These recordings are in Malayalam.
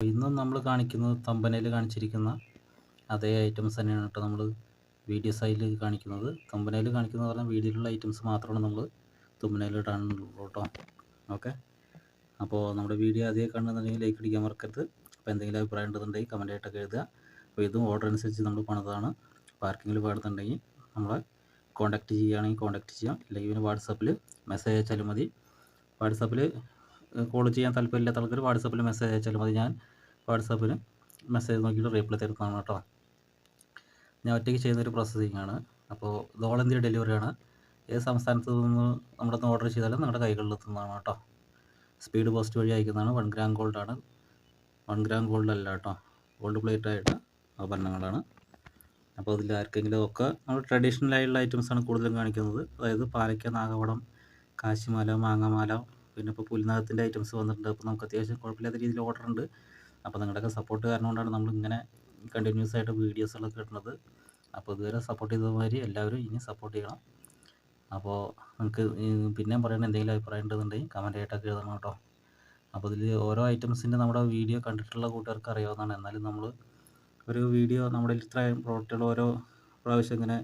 ഇന്നും നമ്മൾ കാണിക്കുന്നത് തമ്പനയിൽ കാണിച്ചിരിക്കുന്ന അതേ ഐറ്റംസ് തന്നെയാണ് കേട്ടോ നമ്മൾ വീഡിയോ സൈഡിൽ കാണിക്കുന്നത്. തമ്പനയിൽ കാണിക്കുന്നത് പറഞ്ഞാൽ വീഡിയോയിലുള്ള ഐറ്റംസ് മാത്രമാണ് നമ്മൾ തുമ്പനയിൽ ഇടാനുള്ളൂ കേട്ടോ. ഓക്കെ, അപ്പോൾ നമ്മുടെ വീഡിയോ ആദ്യം കാണുന്നുണ്ടെങ്കിൽ ലൈക്ക് അടിക്കാൻ മറക്കരുത്. അപ്പോൾ എന്തെങ്കിലും അഭിപ്രായം ഉണ്ടെന്നുണ്ടെങ്കിൽ കമൻ്റ് ആയിട്ടൊക്കെ എഴുതുക. അപ്പോൾ ഇതും ഓർഡർ അനുസരിച്ച് നമ്മൾ പണിതാണ്. പാർക്കിങ്ങിൽ വേണമെന്നുണ്ടെങ്കിൽ നമ്മളെ കോൺടാക്റ്റ് ചെയ്യുകയാണെങ്കിൽ കോൺടാക്റ്റ് ചെയ്യാം, അല്ലെങ്കിൽ പിന്നെ വാട്സാപ്പിൽ മെസ്സേജ് അയച്ചാലും മതി. വാട്സാപ്പിൽ കോൾ ചെയ്യാൻ താല്പര്യമില്ലാത്ത ആൾക്കാർ വാട്സാപ്പിൽ മെസ്സേജ് അയച്ചാലും മതി. ഞാൻ വാട്സാപ്പിൽ മെസ്സേജ് നോക്കിയിട്ട് റീപ്ലൈ തരുന്നതാണ് കേട്ടോ. ഞാൻ ഒറ്റയ്ക്ക് ചെയ്യുന്നൊരു പ്രോസസ്സിംഗ് ആണ്. അപ്പോൾ ഇത് ഓൾ ഇന്ത്യ ഡെലിവറിയാണ്. ഏത് സംസ്ഥാനത്ത് നിന്ന് നമ്മുടെ നിന്ന് ഓർഡർ ചെയ്താലും നിങ്ങളുടെ കൈകളിലെത്തുന്നതാണ് കേട്ടോ. സ്പീഡ് പോസ്റ്റ് വഴി അയക്കുന്നതാണ്. 1 ഗ്രാം ഗോൾഡാണ്. 1 ഗ്രാം ഗോൾഡ് അല്ല കേട്ടോ, ഗോൾഡ് പ്ലേറ്റ് ആയിട്ട് ആഭരണങ്ങളാണ്. അപ്പോൾ ഇതിൽ ആർക്കെങ്കിലും ഒക്കെ നമ്മൾ ട്രഡീഷണൽ ആയിട്ടുള്ള ഐറ്റംസാണ് കൂടുതലും കാണിക്കുന്നത്. അതായത് പാലക്ക, നാഗവടം, കാശിമാല, മാങ്ങാമാല, പിന്നെ ഇപ്പോൾ പുലിനകത്തിൻ്റെ ഐറ്റംസ് വന്നിട്ടുണ്ട്. അപ്പോൾ നമുക്ക് അത്യാവശ്യം കുഴപ്പമില്ലാത്ത രീതിയിൽ ഓർഡർ ഉണ്ട്. അപ്പോൾ നിങ്ങളുടെയൊക്കെ സപ്പോർട്ട് കാരണം കൊണ്ടാണ് നമ്മളിങ്ങനെ കണ്ടിന്യൂസ് ആയിട്ട് വീഡിയോസുകളൊക്കെ ഇടുന്നത്. അപ്പോൾ ഇതുവരെ സപ്പോർട്ട് ചെയ്തമാതിരി എല്ലാവരും ഇനി സപ്പോർട്ട് ചെയ്യണം. അപ്പോൾ നിങ്ങൾക്ക് പിന്നെയും പറയണ എന്തെങ്കിലും അഭിപ്രായം ഉണ്ടെന്നുണ്ടെങ്കിൽ കമൻ്റ് ആയിട്ടൊക്കെ എഴുതണം കേട്ടോ. അപ്പോൾ ഇതിൽ ഓരോ ഐറ്റംസിൻ്റെ നമ്മുടെ വീഡിയോ കണ്ടിട്ടുള്ള കൂട്ടുകാർക്ക് അറിയാവുന്നതാണ്. എന്നാലും നമ്മൾ ഒരു വീഡിയോ നമ്മുടെ ഇത്രയും പ്രോഡക്റ്റുകൾ ഓരോ പ്രാവശ്യം ഇങ്ങനെ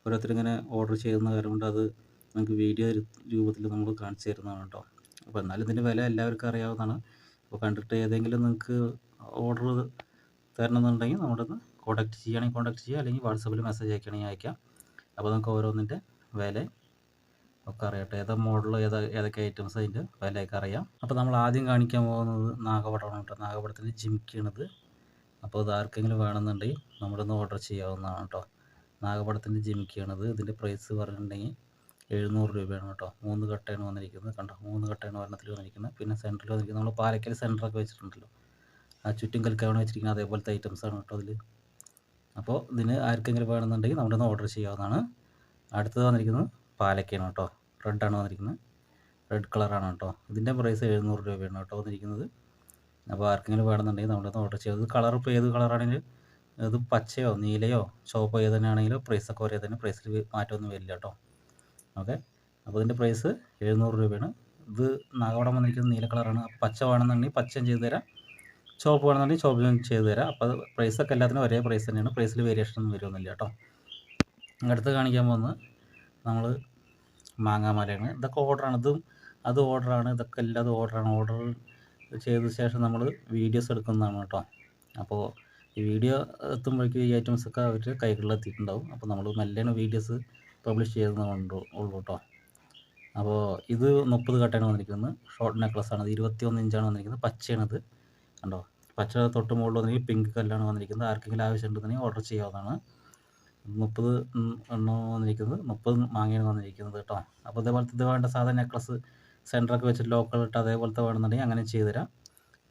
ഓരോരുത്തരിങ്ങനെ ഓർഡർ ചെയ്യുന്ന കാര്യം കൊണ്ട് അത് നമുക്ക് വീഡിയോ രൂപത്തിൽ നമ്മൾ കാണിച്ചു തരുന്നതാണ് കേട്ടോ. അപ്പോൾ എന്നാലും ഇതിൻ്റെ വില എല്ലാവർക്കും അറിയാവുന്നതാണ്. അപ്പോൾ കണ്ടിട്ട് ഏതെങ്കിലും നിങ്ങൾക്ക് ഓർഡർ തരണമെന്നുണ്ടെങ്കിൽ നമ്മുടെ കോൺടാക്റ്റ് ചെയ്യുകയാണെങ്കിൽ കോൺടാക്റ്റ് ചെയ്യുക, അല്ലെങ്കിൽ വാട്സാപ്പിൽ മെസ്സേജ് അയക്കുകയാണെങ്കിൽ അയക്കാം. അപ്പോൾ നമുക്ക് ഓരോന്നിൻ്റെ വില ഒക്കെ അറിയട്ടെ, ഏതാ മോഡൽ, ഏതൊക്കെ ഐറ്റംസ് അതിൻ്റെ വിലയൊക്കെ അറിയാം. അപ്പോൾ നമ്മൾ ആദ്യം കാണിക്കാൻ പോകുന്നത് നാഗപടമാണ് കേട്ടോ. നാഗപടത്തിൻ്റെ ജിമിക്കാണിത്. അപ്പോൾ ഇത് ആർക്കെങ്കിലും വേണമെന്നുണ്ടെങ്കിൽ നമ്മളിന്ന് ഓർഡർ ചെയ്യാവുന്നതാണ് കേട്ടോ. നാഗപടത്തിൻ്റെ ജിമിക്കാണിത്. ഇതിൻ്റെ പ്രൈസ് പറഞ്ഞിട്ടുണ്ടെങ്കിൽ 700 രൂപയാണ് കേട്ടോ. 3 കട്ടയാണ് വന്നിരിക്കുന്നത്. കണ്ടോ, 3 കട്ടയാണ് ഒരെണ്ണത്തിൽ വന്നിരിക്കുന്നത്. പിന്നെ സെൻറ്ററിൽ വന്നിരിക്കുന്നത് നമ്മൾ പാലക്കൽ സെൻറ്ററൊക്കെ വെച്ചിട്ടുണ്ടല്ലോ, ആ ചുറ്റും കൽക്കാണ് വെച്ചിരിക്കുന്നത്, അതേപോലത്തെ ഐറ്റംസാണ് കേട്ടോ ഇതിൽ. അപ്പോൾ ഇതിന് ആർക്കെങ്കിലും വേണമെന്നുണ്ടെങ്കിൽ നമ്മുടെ ഒന്ന് ഓർഡർ ചെയ്യാവുന്നതാണ്. അടുത്തത് വന്നിരിക്കുന്നത് പാലക്കയാണ് കേട്ടോ. റെഡാണ് വന്നിരിക്കുന്നത്, റെഡ് കളറാണ് കേട്ടോ. ഇതിൻ്റെ പ്രൈസ് 700 രൂപയാണ് കേട്ടോ വന്നിരിക്കുന്നത്. അപ്പോൾ ആർക്കെങ്കിലും വേണമെന്നുണ്ടെങ്കിൽ നമ്മുടെ ഒന്ന് ഓർഡർ ചെയ്യാം. ഇത് കളർ ഇപ്പോൾ ഏത് കളറാണെങ്കിലും, ഇത് പച്ചയോ നീലയോ ചുവപ്പോ ഏത് തന്നെയാണെങ്കിലും പ്രൈസൊക്കെ ഒരേ തന്നെ, പ്രൈസിൽ മാറ്റമൊന്നും വരില്ല കേട്ടോ. ഓക്കെ, അപ്പോൾ ഇതിൻ്റെ പ്രൈസ് 700 രൂപയാണ്. ഇത് നാഗവടം വന്നിരിക്കുന്നത് നീല കളറാണ്. പച്ച വേണമെന്നുണ്ടെങ്കിൽ പച്ചയും ചെയ്തു തരാം, ചുവപ്പ് വേണമെന്നുണ്ടെങ്കിൽ ചുവപ്പും ചെയ്തു തരാം. അപ്പോൾ അത് പ്രൈസൊക്കെ എല്ലാത്തിനും ഒരേ പ്രൈസ് തന്നെയാണ്, പ്രൈസിൽ വേരിയേഷൻ ഒന്നും വരുമൊന്നുമില്ല കേട്ടോ. അടുത്ത് കാണിക്കാൻ പോകുന്നത് നമ്മൾ മാങ്ങാമാലയാണ്. ഇതൊക്കെ ഓർഡറാണ്, അത് ഓർഡറാണ്, ഇതൊക്കെ എല്ലാതും ഓർഡറാണ്. ഓർഡർ ചെയ്ത ശേഷം നമ്മൾ വീഡിയോസ് എടുക്കുന്നതാണ് കേട്ടോ. അപ്പോൾ ഈ വീഡിയോ എത്തുമ്പോഴേക്കും ഈ ഐറ്റംസൊക്കെ അവർ കൈകളിലെത്തിയിട്ടുണ്ടാവും. അപ്പോൾ നമ്മൾ മെല്ലെയാണ് വീഡിയോസ് പബ്ലിഷ് ചെയ്യുന്നതുള്ളൂ കേട്ടോ. അപ്പോൾ ഇത് 30 കട്ടയാണ് വന്നിരിക്കുന്നത്. ഷോർട്ട് നെക്ലസ് ആണ്. 21 ഇഞ്ചാണ് വന്നിരിക്കുന്നത്. പച്ചയാണിത് കണ്ടോ. പച്ച തൊട്ട് മുകളിൽ വന്നിരിക്കുന്നത് പിങ്ക് കല്ലാണ് വന്നിരിക്കുന്നത്. ആർക്കെങ്കിലും ആവശ്യമുണ്ടെന്നുണ്ടെങ്കിൽ ഓർഡർ ചെയ്യാവുന്നതാണ്. 30 എണ്ണം വന്നിരിക്കുന്നത്, 30 മാങ്ങയാണ് വന്നിരിക്കുന്നത് കേട്ടോ. അപ്പോൾ ഇതേപോലത്തെ ഇത് വേണ്ട സാധാ നെക്ലസ് സെൻറ്ററൊക്കെ വെച്ചിട്ട് ലോക്കൽ ഇട്ട് അതേപോലത്തെ വേണമെന്നുണ്ടെങ്കിൽ അങ്ങനെ ചെയ്തു തരാം.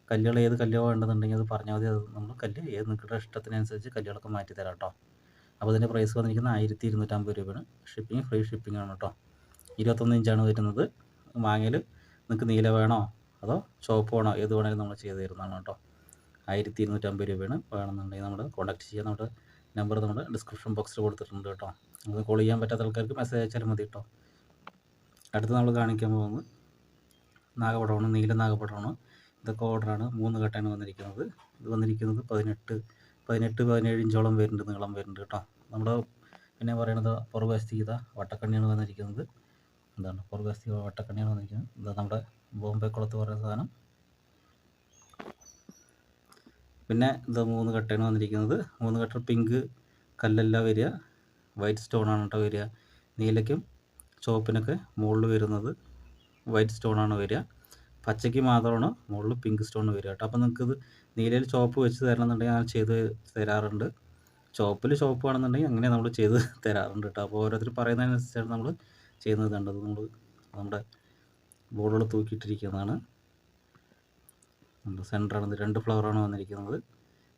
കല്ലുകൾ ഏത് കല്ലോ വേണ്ടെന്നുണ്ടെങ്കിൽ അത് പറഞ്ഞാൽ മതി. അത് നമ്മൾ കല്ല് ഏത് നിങ്ങളുടെ ഇഷ്ടത്തിനനുസരിച്ച് കല്ലുകളൊക്കെ മാറ്റി തരാം കേട്ടോ. അപ്പോൾ ഇതിൻ്റെ പ്രൈസ് വന്നിരിക്കുന്നത് 1250 രൂപയാണ്. ഷിപ്പിംഗ് ഫ്രീ ഷിപ്പിംഗ് ആണ് കേട്ടോ. 21 ഇഞ്ചാണ് വരുന്നത്. മാങ്ങയിൽ നിങ്ങൾക്ക് നീല വേണോ അതോ ചുവപ്പ് വേണോ ഏത് വേണമെങ്കിലും നമ്മൾ ചെയ്ത് തരുന്നതാണ് കേട്ടോ. 1250 രൂപയാണ്. വേണമെന്നുണ്ടെങ്കിൽ നമ്മൾ കോൺടാക്റ്റ് ചെയ്യുക. നമ്മുടെ നമ്പർ നമ്മുടെ ഡിസ്ക്രിപ്ഷൻ ബോക്സിൽ കൊടുത്തിട്ടുണ്ട് കേട്ടോ. അത് കോൾ ചെയ്യാൻ പറ്റാത്ത ആൾക്കാർക്ക് മെസ്സേജ് അയച്ചാലും മതി കേട്ടോ. അടുത്ത് നമ്മൾ കാണിക്കാൻ പോകുന്നത് നാഗപടമാണ്, നീല നാഗപടമാണ്. ഇതൊക്കെ ഓർഡറാണ്. 3 കട്ടയാണ് വന്നിരിക്കുന്നത്. ഇത് വന്നിരിക്കുന്നത് 17 ഇഞ്ചോളം വരുന്നുണ്ട്, നീളം വരുന്നുണ്ട് കേട്ടോ. നമ്മുടെ പിന്നെ പറയണത് പുറകുവശത്ത് ചെയ്ത വട്ടക്കണ്ണിയാണ് വന്നിരിക്കുന്നത്. എന്താണ് പുറകുവശത്ത് വട്ടക്കണ്ണിയാണ് വന്നിരിക്കുന്നത്. ഇത് നമ്മുടെ ബോംബെ കുളത്ത് പറയുന്ന സാധനം. പിന്നെ ഇത് 3 കട്ടയാണ് വന്നിരിക്കുന്നത്. 3 കട്ട പിങ്ക് കല്ലല്ല വരിക, വൈറ്റ് സ്റ്റോണാണ് കേട്ടോ വരിക. നീലയ്ക്കും ചുവപ്പിനൊക്കെ മുകളിൽ വരുന്നത് വൈറ്റ് സ്റ്റോണാണ് വരിക. പച്ചയ്ക്ക് മാത്രമാണ് മുകളിൽ പിങ്ക് സ്റ്റോൺ വരിക കേട്ടോ. അപ്പോൾ നിങ്ങൾക്കിത് നീലയിൽ ചുവപ്പ് വെച്ച് തരണമെന്നുണ്ടെങ്കിൽ ഞാൻ ചെയ്ത് തരാറുണ്ട്. ചുവപ്പിൽ ചുവപ്പ് വേണമെന്നുണ്ടെങ്കിൽ അങ്ങനെ നമ്മൾ ചെയ്ത് തരാറുണ്ട് കേട്ടോ. അപ്പോൾ ഓരോരുത്തർ പറയുന്നതിനനുസരിച്ചാണ് നമ്മൾ ചെയ്യുന്നത്. കണ്ടത് നമ്മൾ നമ്മുടെ ബോർഡുകൾ തൂക്കിയിട്ടിരിക്കുന്നതാണ്. സെൻറ്ററാണ്. 2 ഫ്ലവറാണ് വന്നിരിക്കുന്നത്.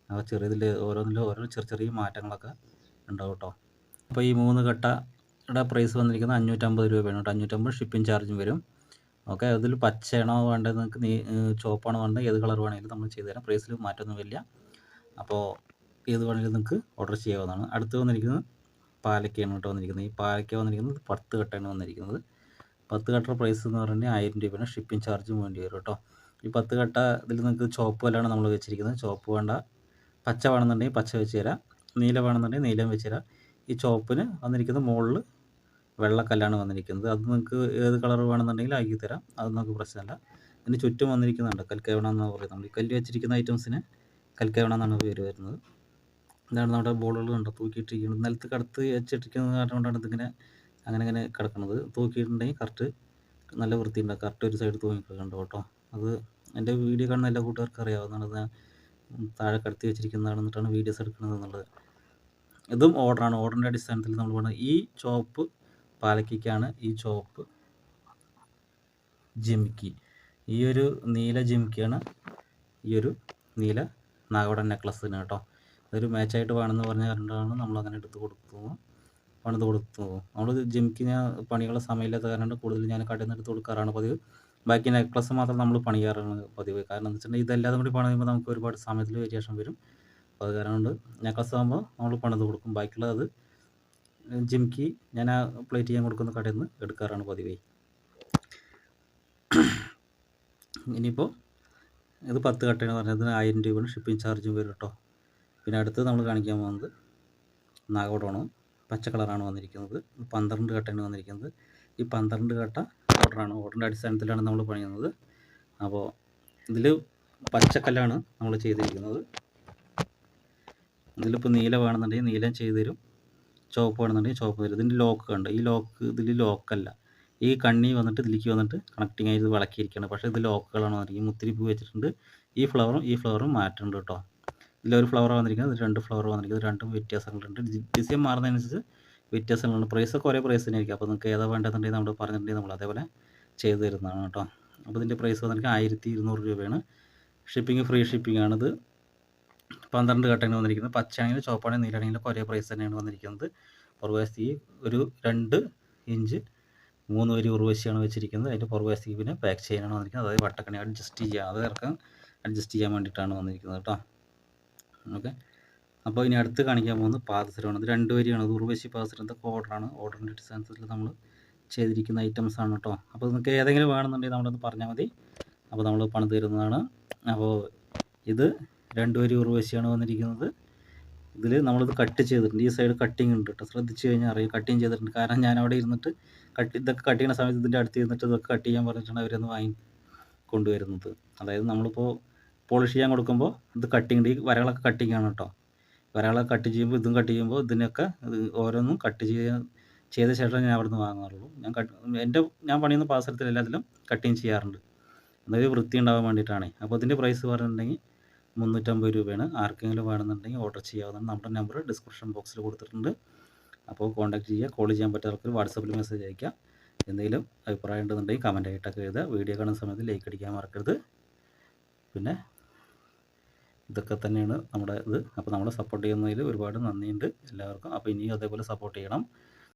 അപ്പോൾ ചെറിയതിൽ ഓരോന്നിലും ഓരോ ചെറിയ മാറ്റങ്ങളൊക്കെ ഉണ്ടാവും കേട്ടോ. അപ്പോൾ ഈ 3 കട്ടയുടെ പ്രൈസ് വന്നിരിക്കുന്നത് 550 രൂപയാണ് കേട്ടോ. 550 ഷിപ്പിംഗ് ചാർജും വരും. ഓക്കെ, അതിൽ പച്ചയാണോ വേണ്ടത്, നിങ്ങൾക്ക് ചുവപ്പാണോ വേണ്ടത്, ഏത് കളർ വേണമെങ്കിലും നമ്മൾ ചെയ്തു തരാം. പ്രൈസിൽ മാറ്റമൊന്നുമില്ല. അപ്പോൾ ഏത് വേണമെങ്കിലും നിങ്ങൾക്ക് ഓർഡർ ചെയ്യാവുന്നതാണ്. അടുത്ത് വന്നിരിക്കുന്നത് പാലക്കയാണ് കേട്ടോ വന്നിരിക്കുന്നത്. ഈ പാലക്ക വന്നിരിക്കുന്നത് 10 കട്ടയാണ് വന്നിരിക്കുന്നത്. 10 കട്ടയുടെ പ്രൈസ് എന്ന് പറഞ്ഞാൽ 1000 രൂപയാണ്. ഷിപ്പിംഗ് ചാർജും വേണ്ടി വരും കേട്ടോ. ഈ 10 കട്ട ഇതിൽ നിങ്ങൾക്ക് ചുവപ്പ് കല്ലാണ് നമ്മൾ വെച്ചിരിക്കുന്നത്. ചുവപ്പ് വേണ്ട, പച്ച വേണമെന്നുണ്ടെങ്കിൽ പച്ച വെച്ച് തരാം, നീല വേണമെന്നുണ്ടെങ്കിൽ നീലം വെച്ച് തരാം. ഈ ചുവപ്പിന് വന്നിരിക്കുന്നത് മുകളിൽ വെള്ളക്കല്ലാണ് വന്നിരിക്കുന്നത്. അത് നിങ്ങൾക്ക് ഏത് കളർ വേണമെന്നുണ്ടെങ്കിൽ ആക്കി തരാം, അത് നമുക്ക് പ്രശ്നമല്ല. ഇതിന് ചുറ്റും വന്നിരിക്കുന്നുണ്ട് കൽക്കവണ എന്ന് പറയുന്നത്. നമ്മൾ ഈ കല്ല് വെച്ചിരിക്കുന്ന ഐറ്റംസിന് കൽക്കവണ എന്നാണ് പേര് വരുന്നത്. ഇതാണ് നമ്മുടെ ബോളുകൾ കണ്ടോ തൂക്കിയിട്ടിരിക്കുന്നത്. നിലത്ത് കടത്ത് വെച്ചിട്ടിരിക്കുന്നത് കാരണം കൊണ്ടാണ് ഇതിങ്ങനെ അങ്ങനെ കിടക്കുന്നത്. തൂക്കിയിട്ടുണ്ടെങ്കിൽ കറക്റ്റ് നല്ല വൃത്തി ഉണ്ടാകും. കറക്റ്റ് ഒരു സൈഡ് തൂങ്ങി കിടക്കണ്ടോ കേട്ടോ. അത് എൻ്റെ വീഡിയോ കാണുന്ന എല്ലാ കൂട്ടുകാർക്കും അറിയാവുന്നതാണ്. അത് താഴെ കടത്തി വെച്ചിരിക്കുന്നതാണ്, എന്നിട്ടാണ് വീഡിയോസ് എടുക്കുന്നത് എന്നുള്ളത്. ഇതും ഓർഡറാണ്. ഓർഡറിൻ്റെ അടിസ്ഥാനത്തിൽ നമ്മൾ പറയുന്നത് ഈ ചുവപ്പ് പാലക്കിക്കാണ് ഈ ചുവപ്പ് ജിമിക്കി. ഈ ഒരു നീല ജിമിക്കിയാണ് ഈ ഒരു നീല നാഗവടൻ നെക്ലസ്സിന് കേട്ടോ. അതൊരു മാച്ചായിട്ട് വേണമെന്ന് പറഞ്ഞ കാരണമാണ് നമ്മളങ്ങനെ എടുത്ത് പണിത് കൊടുക്കുന്നത്. നമ്മൾ ജിമിക്ക് ഞാൻ പണിയുള്ള സമയമില്ലാത്ത കാരണം കൂടുതൽ ഞാൻ കടയിൽ നിന്ന് എടുത്ത് കൊടുക്കാറാണ് പതിവ്. ബാക്കി നെക്ലസ് മാത്രം നമ്മൾ പണിയാറാണ് പതിവ്. കാരണം എന്ന് വെച്ചിട്ടുണ്ടെങ്കിൽ ഇതെല്ലാതും കൂടി പണിയുമ്പോൾ നമുക്ക് ഒരുപാട് സമയത്തിൽ വേരിയേഷൻ വരും. അപ്പോൾ അത് കാരണം കൊണ്ട് നെക്ലസ് ആകുമ്പോൾ നമ്മൾ പണിത് കൊടുക്കും. ബാക്കിയുള്ളത് ജിമിക്ക് ഞാൻ ആ പ്ലേറ്റ് ചെയ്യാൻ കൊടുക്കുന്ന കടയിൽ നിന്ന് എടുക്കാറാണ് പതിവേ. ഇനിയിപ്പോൾ ഇത് 10 കട്ടയെന്ന് പറഞ്ഞത് 1000 രൂപയാണ് ഷിപ്പിംഗ് ചാർജും വരും കേട്ടോ. പിന്നെ അടുത്തത് നമ്മൾ കാണിക്കാൻ പോകുന്നത് നാഗോഡമാണ്. പച്ച കളറാണ് വന്നിരിക്കുന്നത്. 12 കട്ടയാണ് വന്നിരിക്കുന്നത്. ഈ 12 കട്ട ഓർഡറാണ്. ഓർഡറിൻ്റെ അടിസ്ഥാനത്തിലാണ് നമ്മൾ പണിയുന്നത്. അപ്പോൾ ഇതിൽ പച്ചക്കല്ലാണ് നമ്മൾ ചെയ്തിരിക്കുന്നത്. ഇതിലിപ്പോൾ നീല വേണമെന്നുണ്ടെങ്കിൽ നീലം ചെയ്തു തരും, ചുവപ്പ് വേണമെന്നുണ്ടെങ്കിൽ ചുവപ്പ് തരും. ഇതിൻ്റെ ലോക്ക് കണ്ട്, ഈ ലോക്ക് ഇതിൽ ലോക്കല്ല. ഈ കണ്ണി വന്നിട്ട് ഇതിലേക്ക് വന്നിട്ട് കണക്റ്റിംഗ് ആയിട്ട് വിളക്കിയിരിക്കുകയാണ്. പക്ഷേ ഇത് ലോക്കുകളാണ് വന്നിരിക്കുന്നത്. മുത്തിരിപ്പൂ വെച്ചിട്ടുണ്ട്. ഈ ഫ്ലവറും മാറ്റുന്നുണ്ട് കേട്ടോ. ഇതിലൊരു ഫ്ലവർ വന്നിരിക്കുന്നത്, 2 ഫ്ലവർ വന്നിരിക്കുന്നത്. രണ്ടും വ്യത്യാസങ്ങളുണ്ട്. ഡിസൈൻ മാറുന്നതനുസരിച്ച് വ്യത്യാസങ്ങളുണ്ട്. പ്രൈസൊക്കെ ഒരേ പ്രൈസ് തന്നെയായിരിക്കും. അപ്പോൾ നിങ്ങൾക്ക് ഏതാ വേണ്ടതെന്നുണ്ടെങ്കിൽ നമ്മൾ പറഞ്ഞിട്ടുണ്ടെങ്കിൽ നമ്മൾ അതേപോലെ ചെയ്തു തരുന്നതാണ് കേട്ടോ. അപ്പോൾ ഇതിൻ്റെ പ്രൈസ് വന്നിരിക്കുന്നത് 1200 രൂപയാണ്. ഫ്രീ ഷിപ്പിംഗ് ആണിത്. 12 കട്ടയാണ് വന്നിരിക്കുന്നത്. പച്ചയാണെങ്കിലും ചുവപ്പാണെങ്കിലും നീലാണെങ്കിലും ഒരേ പ്രൈസ് തന്നെയാണ് വന്നിരിക്കുന്നത്. പുറകുവശത്തേക്ക് ഒരു 2 ഇഞ്ച് 3 വരി ഉറുവശിയാണ് വെച്ചിരിക്കുന്നത്. അതിൻ്റെ പുറകുവശത്തേക്ക് പിന്നെ ബാക്ക് ചെയിനാണ് വന്നിരിക്കുന്നത്. അതായത് വട്ടക്കണി അഡ്ജസ്റ്റ് ചെയ്യാൻ വേണ്ടിയിട്ടാണ് വന്നിരിക്കുന്നത് കേട്ടോ. ഓക്കെ. അപ്പോൾ ഇനി അടുത്ത് കാണിക്കാൻ പോകുന്നത് പാദസരമാണ്. ഇത് 2 വരിയാണ്. അത് ഉറുവശി പാദസരം. ഇതൊക്കെ ഓർഡറാണ്. ഓർഡറിൻ്റെ അടിസ്ഥാനത്തിൽ നമ്മൾ ചെയ്തിരിക്കുന്ന ഐറ്റംസ് ആണ് കേട്ടോ. അപ്പോൾ നിങ്ങൾക്ക് ഏതെങ്കിലും വേണമെന്നുണ്ടെങ്കിൽ നമ്മളൊന്ന് പറഞ്ഞാൽ മതി. അപ്പോൾ നമ്മൾ പണിത് തരുന്നതാണ്. അപ്പോൾ ഇത് 2 വരി ഉറുവശിയാണ് വന്നിരിക്കുന്നത്. ഇതിൽ നമ്മളിത് കട്ട് ചെയ്തിട്ടുണ്ട്. ഈ സൈഡ് കട്ടിങ് ഉണ്ട് കേട്ടോ. ശ്രദ്ധിച്ച് കഴിഞ്ഞാൽ അറിയാം കട്ടിങ് ചെയ്തിട്ടുണ്ട്. കാരണം ഞാൻ അവിടെ ഇരുന്നിട്ട് ഇതൊക്കെ കട്ട് ചെയ്യുന്ന സമയത്ത് ഇതിൻ്റെ അടുത്ത് ഇരുന്നിട്ട് ഇതൊക്കെ കട്ട് ചെയ്യാൻ പറഞ്ഞിട്ടാണ് അവരൊന്ന് കൊണ്ടുവരുന്നത്. അതായത് നമ്മളിപ്പോൾ പോളിഷ് ചെയ്യാൻ കൊടുക്കുമ്പോൾ ഇത് കട്ടിങ് ഉണ്ട്. ഈ വരകളൊക്കെ കട്ടിങ് ആണ് കേട്ടോ. വരകളൊക്കെ കട്ട് ചെയ്യുമ്പോൾ ഇതും കട്ട് ചെയ്യുമ്പോൾ ഇതിനൊക്കെ ഓരോന്നും കട്ട് ചെയ്ത ശേഷം ഞാൻ അവിടെ നിന്ന് വാങ്ങാറുള്ളൂ. ഞാൻ പണിയുന്ന പാത്രത്തിൽ എല്ലാത്തിലും കട്ടിങ് ചെയ്യാറുണ്ട്. അതായത് വൃത്തി ഉണ്ടാകാൻ വേണ്ടിയിട്ടാണ്. അപ്പോൾ ഇതിൻ്റെ പ്രൈസ് പറഞ്ഞിട്ടുണ്ടെങ്കിൽ 350 രൂപയാണ്. ആർക്കെങ്കിലും വേണമെന്നുണ്ടെങ്കിൽ ഓർഡർ ചെയ്യാവുന്നതാണ്. നമ്മുടെ നമ്പർ ഡിസ്ക്രിപ്ഷൻ ബോക്സിൽ കൊടുത്തിട്ടുണ്ട്. അപ്പോൾ കോൺടാക്ട് ചെയ്യുക. കോൾ ചെയ്യാൻ പറ്റുന്നവർക്ക് വാട്സപ്പിൽ മെസ്സേജ് അയയ്ക്കുക. എന്തെങ്കിലും അഭിപ്രായം ഉണ്ടെന്നുണ്ടെങ്കിൽ കമൻ്റ് ആയിട്ടൊക്കെ എഴുതുക. വീഡിയോ കാണുന്ന സമയത്ത് ലൈക്ക് അടിക്കാൻ മറക്കരുത്. പിന്നെ ഇതൊക്കെ തന്നെയാണ് നമ്മുടെ ഇത്. അപ്പോൾ നമ്മളെ സപ്പോർട്ട് ചെയ്യുന്നതിൽ ഒരുപാട് നന്ദിയുണ്ട് എല്ലാവർക്കും. അപ്പോൾ ഇനിയും അതേപോലെ സപ്പോർട്ട് ചെയ്യണം.